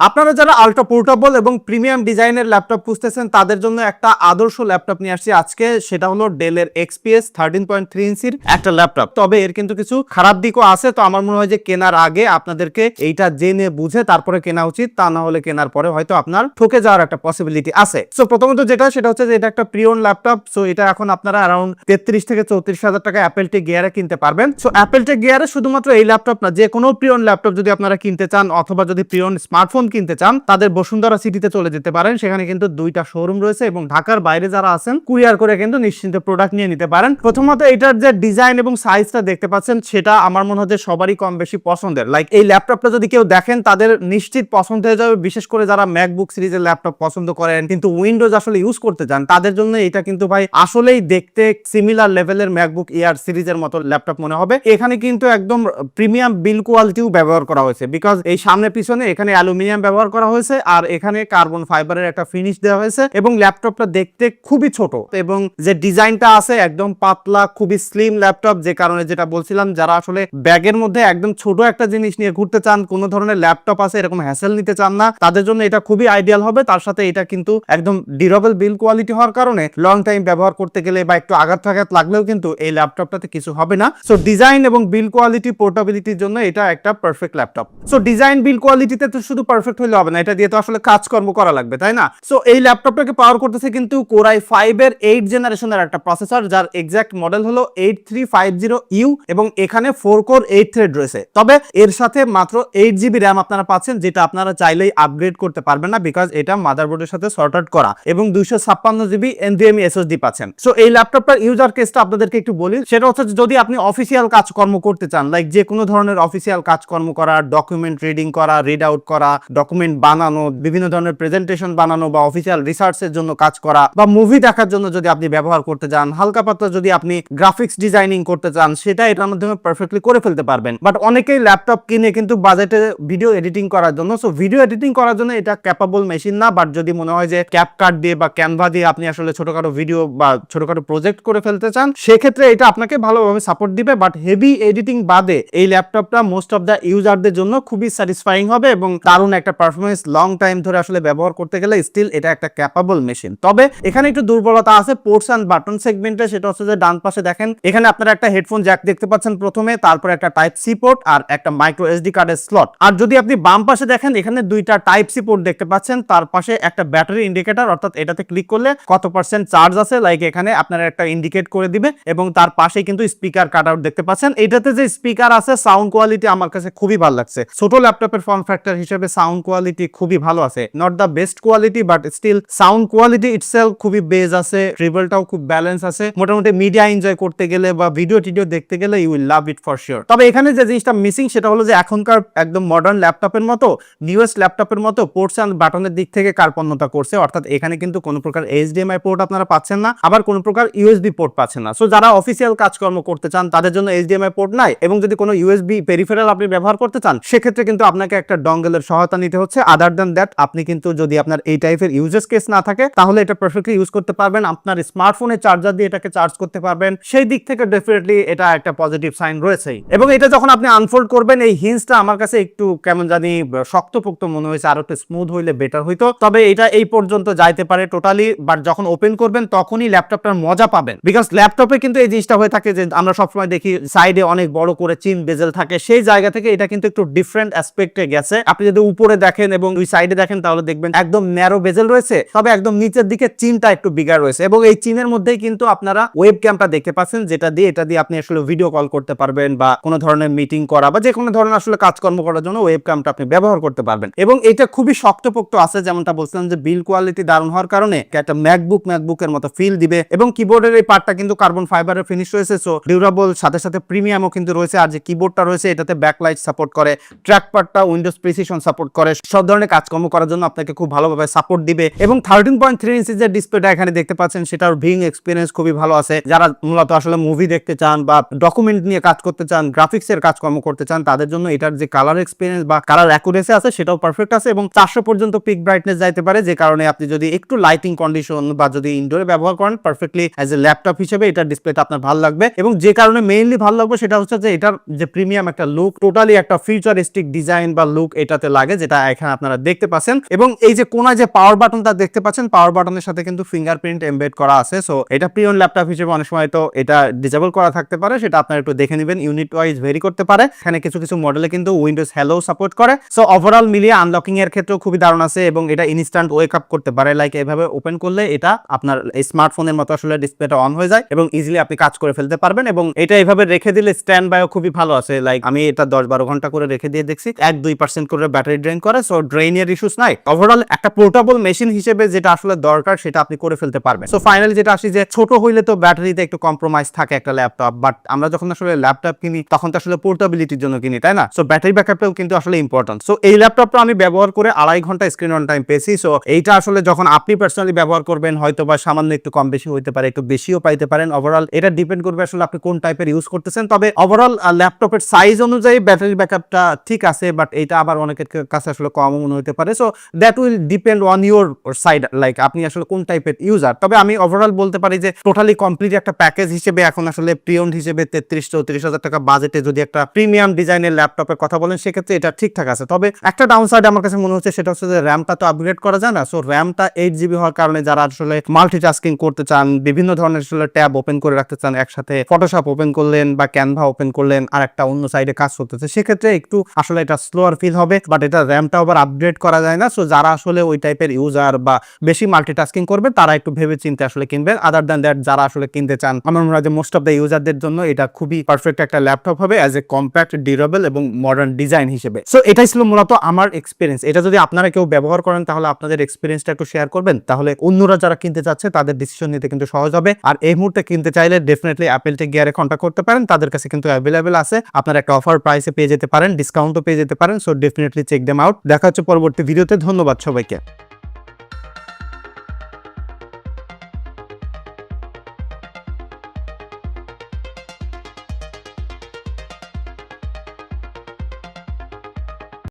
আপনারা যারা ultra portable এবং প্রিমিয়াম ডিজাইনের ল্যাপটপ খুঁজতেছেন তাদের জন্য একটা আদর্শ ল্যাপটপ নিয়ে আসছি আজকে, সেটা হলো ডেলের XPS 13.3 ইঞ্চির একটা ল্যাপটপ। তবে এর কিন্তু কিছু খারাপ দিকও আছে, তো আমার মনে হয় যে কেনার আগে আপনাদেরকে এইটা জেনে বুঝে তারপরে কেনা উচিত, তা না হলে কেনার পরে হয়তো আপনার ঠকে যাওয়ার একটা পসিবিলিটি আছে। সো প্রথমত সেটা হচ্ছে যে এটা একটা প্রিওন ল্যাপটপ। সো এটা এখন আপনারা অ্যারাউন্ড 33 থেকে 34,000 টাকা অ্যাপেল টেক গিয়ারে কিনতে পারবেন। সো অ্যাপেল টেক গিয়ারে শুধুমাত্র এই ল্যাপটপ না, যে কোনো প্রিওন ল্যাপটপ যদি আপনারা কিনতে চান অথবা যদি প্রিওন স্মার্টফোন কিনতে চান তাদের বসুন্ধরা সিটিতে চলে যেতে পারেন। সেখানে কিন্তু দুইটা শোরুম রয়েছে এবং ঢাকার বাইরে যারা আছেন কুরিয়ার করে কিন্তু নিশ্চিন্তে প্রোডাক্ট নিয়ে নিতে পারেন। প্রথমত এটার যে ডিজাইন এবং সাইজটা দেখতে পাচ্ছেন সেটা আমার মনে হয় যে সবারই কম বেশি পছন্দের। লাইক এই ল্যাপটপটা যদি কেউ দেখেন তাদের নিশ্চিত পছন্দ হয়ে যাবে, বিশেষ করে যারা ম্যাকবুক সিরিজের ল্যাপটপ পছন্দ করেন কিন্তু উইন্ডোজ আসলে ইউজ করতে চান তাদের জন্য এটা কিন্তু ভাই আসলেই দেখতে সিমিলার লেভেলের ম্যাকবুক এয়ার সিরিজের মতো ল্যাপটপ মনে হবে। এখানে কিন্তু একদম প্রিমিয়াম বিল কোয়ালিটিও ব্যবহার করা হয়েছে, বিকজ এই সামনে পিছনে এখানে অ্যালুমিনিয়াম ব্যবহার করা হয়েছে আর এখানে কার্বন ফাইবারের একটা ফিনিশ দেওয়া হয়েছে এবং ল্যাপটপটা দেখতে খুবই ছোট এবং যে ডিজাইনটা আছে একদম পাতলা, খুবই স্লিম ল্যাপটপ। যে কারণে যেটা বলছিলাম, যারা আসলে ব্যাগের মধ্যে একদম ছোট একটা জিনিস নিয়ে ঘুরতে চান, কোনো ধরনের ল্যাপটপ আছে এরকম হ্যাসেল নিতে চান না, তাদের জন্য এটা খুবই আইডিয়াল হবে। তার সাথে এটা কিন্তু একদম ডিউরেবল বিল কোয়ালিটি হওয়ার কারণে লং টাইম ব্যবহার করতে গেলে বা একটু আঘাত লাগলেও কিন্তু এই ল্যাপটপটাতে কিছু হবে না। সো ডিজাইন এবং বিল কোয়ালিটি, পোর্টেবিলিটির জন্য এটা একটা পারফেক্ট ল্যাপটপ। সো ডিজাইন বিল কোয়ালিটিতে তো শুধু পারফেক্ট হলে হবে না, এটা দিয়ে তো আসলে কাজকর্ম করা লাগবে, তাই না? সো এই ল্যাপটপটাকে পাওয়ার করতেছে কিন্তু Core i5 এর 8 জেনারেশনের একটা প্রসেসর, যার এক্সাক্ট মডেল হলো 8350U এবং এখানে 4 কোর 8 থ্রেড রয়েছে। তবে এর সাথে মাত্র 8GB র্যাম আপনারা পাচ্ছেন, যেটা আপনারা চাইলেই আপগ্রেড করতে পারবেন না, বিকজ এটা মাদারবোর্ডের সাথে সর্ট আউট করা, এবং 256GB NVMe SSD পাচ্ছেন। সো এই ল্যাপটপটার ইউজার কেসটা আপনাদেরকে একটু বলি, সেটা হচ্ছে যদি আপনি অফিসিয়াল কাজকর্ম করতে চান, লাইক যে কোনো ধরনের অফিসিয়াল কাজকর্ম করা, ডকুমেন্ট রিডিং করা, রিড আউট করা, ডকুমেন্ট বানানো, বিভিন্ন ধরনের প্রেজেন্টেশন বানানো বা অফিসিয়াল রিসার্চের জন্য কাজ করা বা মুভি দেখার জন্য যদি আপনি ব্যবহার করতে চান, হালকা পাতলা যদি আপনি গ্রাফিক্স ডিজাইনিং করতে চান, সেটা এটার মাধ্যমে পারফেক্টলি করে ফেলতে পারবেন। বাট অনেকেই ল্যাপটপ কিনে কিন্তু বাজেটে ভিডিও এডিটিং করার জন্য, সো ভিডিও এডিটিং করার জন্য এটা ক্যাপাবল মেশিন না। বাট যদি মনে হয় যে ক্যাপকাট দিয়ে বা ক্যানভা দিয়ে আপনি আসলে ছোটখাটো ভিডিও বা ছোটখাটো প্রজেক্ট করে ফেলতে চান, সেক্ষেত্রে এটা আপনাকে ভালোভাবে সাপোর্ট দিবে। বাট হেভি এডিটিং বাদে এই ল্যাপটপটা মোস্ট অফ দ্য ইউজারদের জন্য খুবই স্যাটিসফাইং হবে এবং দারুণ একটা পারফরমেন্স লং টাইম ধরে আসলে ব্যবহার করতে গেলে স্টিল এটা একটা ক্যাপাবল মেশিন। তবে এখানে একটু দুর্বলতা আছে পোর্টস এন্ড বাটন সেগমেন্টে, সেটা হচ্ছে যে ডান পাশে দেখেন এখানে আপনারা একটা হেডফোন জ্যাক দেখতে পাচ্ছেন প্রথমে, তারপরে একটা টাইপ সি পোর্ট আর একটা মাইক্রো এসডি কার্ডের স্লট। আর যদি আপনি বাম পাশে দেখেন এখানে দুইটা টাইপ সি পোর্ট দেখতে পাচ্ছেন, তার পাশে একটা ব্যাটারি ইন্ডিকেটর, অর্থাৎ এটাতে ক্লিক করলে কত পার্সেন্ট চার্জ আছে লাইক এখানে আপনারা একটা ইন্ডিকেট করে দিবে, এবং তার পাশে কিন্তু স্পিকার কাট আউট দেখতে পাচ্ছেন। এটাতে যে স্পিকার আছে সাউন্ড কোয়ালিটি আমার কাছে খুবই ভালো লাগছে। ছোট ল্যাপটপের ফর্ম ফ্যাক্টর হিসেবে সাউন্ড কোয়ালিটি খুবই ভালো আছে, not the best quality but still sound quality itself খুবই বেজ আছে, ট্রিবলটাও খুব ব্যালেন্স আছে। মোটামুটি মিডিয়া এনজয় করতে গেলে বা ভিডিও টিডিও দেখতে গেলে you will love it for sure. তবে এখানে যে জিনিসটা মিসিং সেটা হলো যে এখনকার একদম মডার্ন ল্যাপটপের মতো, নিউয়েস্ট ল্যাপটপের মতো পোর্টস এন্ড বাটনের দিক থেকে কার্পণ্যতা করছে, অর্থাৎ এখানে কিন্তু কোনো প্রকার HDMI পোর্ট আপনারা পাচ্ছেন না, আবার কোনো প্রকার USB পোর্ট পাচ্ছেন না। সো যারা অফিসিয়াল কাজকর্ম করতে চান তাদের জন্য HDMI পোর্ট নাই, এবং যদি কোনো USB পেরিফেরাল আপনি ব্যবহার করতে চান সেক্ষেত্রে কিন্তু আপনাকে একটা ডঙ্গেলের সহায়তা নিতে হচ্ছে। আদার দ্যান দ্যাট আপনি কিন্তু যদি আপনার এই টাইপের ইউজেস কেস না থাকে তাহলে এটা পারফেক্টলি ইউজ করতে পারবেন, আপনার স্মার্টফোনের চার্জার দিয়ে এটাকে চার্জ করতে পারবেন। সেই দিক থেকে ডেফিনেটলি এটা একটা পজিটিভ সাইন রয়েছেই। এবং এটা যখন আপনি আনফোল্ড করবেন এই হিন্সটা আমার কাছে একটু কেমন জানি শক্তপোক্ত মনে হয়েছে, আরো একটু স্মুথ হইলে বেটার হইতো। তবে এটা এই পর্যন্ত যাইতে পারে টোটালি, বাট যখন ওপেন করবেন তখনই ল্যাপটপটার মজা পাবেন, বিকজ ল্যাপটপে কিন্তু এই জিনিসটা হয়ে থাকে যে আমরা সবসময় দেখি সাইডে অনেক বড় করে চিন বেজেল থাকে, সেই জায়গা থেকে এটা কিন্তু একটু ডিফারেন্ট অ্যাসপেক্টে গেছে। আপনি যদি উপরে দেখেন এবং দুই সাইডে দেখেন তাহলে দেখবেন একদম ন্যারো বেজেল রয়েছে, তবে একদম নিচের দিকে চিনটা একটু বিগার রয়েছে, এবং এই চিনের মধ্যেই কিন্তু আপনারা ওয়েব ক্যামটা দেখতে পাচ্ছেন, যেটা দিয়ে এটা দিয়ে আপনি আসলে ভিডিও কল করতে পারবেন বা কোনো ধরনের মিটিং করা বা যে কোনো ধরনের আসলে কাজকর্ম করার জন্য ওয়েব ক্যামটা আপনি ব্যবহার করতে পারবেন। এবং এটা খুবই শক্তপোক্ত আছে, যেমনটা বলছিলাম যে বিল কোয়ালিটি দারুণ হওয়ার কারণে একটা ম্যাকবুকের মতো ফিল দিবে, এবং কিবোর্ডের এই পার্টটা কিন্তু কার্বন ফাইবারের ফিনিশ রয়েছে, সো ডিউরেবল, সাথে সাথে প্রিমিয়ামও কিন্তু রয়েছে। আর যে কিবোর্ডটা রয়েছে এটাতে ব্যাকলাইট সাপোর্ট করে, ট্র্যাক প্যাডটা উইন্ডোজ প্রিসিশন সাপোর্ট করে, সব ধরনের কাজকর্ম করার জন্য আপনাকে খুব ভালোভাবে সাপোর্ট দিবে। এবং 13.3 ইঞ্চি যে ডিসপ্লেটা এখানে দেখতে পাচ্ছেন সেটার ভিউইং এক্সপিরিয়েন্স খুবই ভালো আছে। যারা মূলত আসলে মুভি দেখতে চান বা ডকুমেন্ট নিয়ে কাজ করতে চান, গ্রাফিক্সের কাজকর্ম করতে চান, তাদের জন্য এটার যে কালার এক্সপিরিয়েন্স বা কালার অ্যাকুরেসি আছে সেটাও পারফেক্ট আছে, এবং 400 পর্যন্ত পিক ব্রাইটনেস যাইতে পারে, যে কারণে আপনি যদি একটু লাইটিং কন্ডিশন বা যদি ইনডোরে ব্যবহার করেন পারফেক্টলি অ্যাজ এ ল্যাপটপ হিসেবে এটার ডিসপ্লেটা আপনার ভালো লাগবে। এবং যে কারণে মেইনলি ভালো লাগবে সেটা হচ্ছে যে এটার যে প্রিমিয়াম একটা লুক, টোটালি একটা ফিউচারিস্টিক ডিজাইন বা লুক এটাতে লাগে, যেটা যেটা এখানে আপনারা দেখতে পাচ্ছেন। এবং এই যে কোনায় যে পাওয়ার বাটনটা দেখতে পাচ্ছেন, পাওয়ার বাটনের সাথে কিন্তু ফিঙ্গারপ্রিন্ট এমবেড করা আছে। সো এটা প্রিয়ন ল্যাপটপ হিসেবে অনেক সময় তো এটা ডিসেবল করা থাকতে পারে, সেটা আপনারা একটু দেখে নেবেন, ইউনিট ওয়াইজ ভেরি করতে পারে। এখানে কিছু কিছু মডেলে কিন্তু উইন্ডোজ হ্যালো সাপোর্ট করে। সো ওভারঅল মিলিয়ে আনলকিং এর ক্ষেত্রেও খুবই দারুণ আছে এবং এটা ইনস্ট্যান্ট ওয়েক আপ করতে পারে। লাইক এভাবে ওপেন করলে এটা আপনার স্মার্টফোনের মতো আসলে ডিসপ্লেটা অন হয়ে যায় এবং ইজিলি আপনি কাজ করে ফেলতে পারবেন। এবং এটা এভাবে রেখে দিলে স্ট্যান্ড বাইও খুবই ভালো আছে। লাইক আমি এটা 10-12 ঘন্টা করে রেখে দিয়ে দেখছি 1-2% করে ব্যাটারি ড্রেন করে। সো ড্রেইনের ইস্যুস নাই। ওভারঅল একটা পোর্টেবল মেশিন হিসেবে যেটা আসলে দরকার সেটা আপনি করে ফেলতে পারবেন। সো ফাইনালি যেটা আসি যে ছোট হইলে তো ব্যাটারিতে একটু কম্প্রোমাইজ থাকে একটা ল্যাপটপ, বাট আমরা যখন আসলে ল্যাপটপ কিনি তখন তো আসলে পোর্টেবিলিটির জন্য কিনি, তাই না? সো ব্যাটারি ব্যাকআপটাও কিন্তু আসলে ইম্পর্টেন্ট। সো এই ল্যাপটপটা আমি ব্যবহার করে 2.5 ঘন্টা স্ক্রিন অন টাইম পেয়েছি। সো এইটা আসলে যখন আপনি পার্সোনালি ব্যবহার করবেন হয়তো বা সামান্য একটু কম বেশি হইতে পারে, একটু বেশিও পাইতে পারেন। ওভারঅল এটা ডিপেন্ড করবে আসলে আপনি কোন টাইপের ইউজ করতেছেন। তবে ওভারঅল ল্যাপটপের সাইজ অনুযায়ী ব্যাটারি ব্যাকআপটা ঠিক আছে, বাট এটা আবার অনেকের কাছে আসলে কম মনে হতে পারে। So that will depend on your side, like আপনি আসলে কোন টাইপের ইউজার। তবে আমি ওভারঅল বলতে পারি যে টোটালি কমপ্লিট একটা প্যাকেজ হিসেবে এখন আসলে প্রিয়ন হিসেবে 33-34 হাজার টাকা বাজেটে যদি একটা প্রিমিয়াম ডিজাইনের ল্যাপটপের কথা বলেন সেক্ষেত্রে এটা ঠিকঠাক আছে। তবে একটা ডাউন সাইড আমার কাছে মনে হচ্ছে, সেটা হচ্ছে যে র্যামটা তো আপগ্রেড করা যায় না। সো র্যামটা 8 GB হওয়ার কারণে যারা আসলে মাল্টিটাস্কিং করতে চান, বিভিন্ন ধরনের আসলে ট্যাব ওপেন করে রাখতে চান, একসাথে ফটোশপ ওপেন করলেন বা ক্যানভা ওপেন করলেন আর একটা অন্য সাইডে কাজ করতেছে, সেক্ষেত্রে একটু আসলে এটা স্লোয়ার ফিল হবে। বাট এটা র্যামটা আবার আপগ্রেড করা যায় না। সো যারা আসলে ওই টাইপের ইউজার বা বেশি মাল্টিটাস্কিং করবে তারা একটু ভেবে চিন্তে আসলে কিনবেন। আদার দ্যান দ্যাট যারা আসলে কিনতে চান, আমার মনে হয় যে মোস্ট অফ দ্য ইউজারদের জন্য এটা খুবই পারফেক্ট একটা ল্যাপটপ হবে অ্যাজ এ কম্প্যাক্ট, ডিউরেবল এবং মডার্ন ডিজাইন হিসেবে। সো এটাই ছিল মূলত আমার এক্সপিরিয়েন্স। এটা যদি আপনারা কেউ ব্যবহার করেন তাহলে আপনাদের এক্সপিরিয়েন্সটা একটু শেয়ার করবেন, তাহলে অন্যরা যারা কিনতে চাচ্ছে তাদের ডিসিশন নিতে কিন্তু সহজ হবে। আর এই মুহূর্তে কিনতে চাইলে ডেফিনেটলি অ্যাপল টেক গিয়ারে কন্ট্যাক্ট করতে পারেন, তাদের কাছে কিন্তু অ্যাভেলেবেল আছে। আপনারা একটা অফার প্রাইসে পেয়ে যেতে পারেন, ডিসকাউন্টও পেয়ে যেতে পারেন। So definitely check them out. দেখা হচ্ছে পরবর্তী ভিডিওতে। ধন্যবাদ সবাইকে।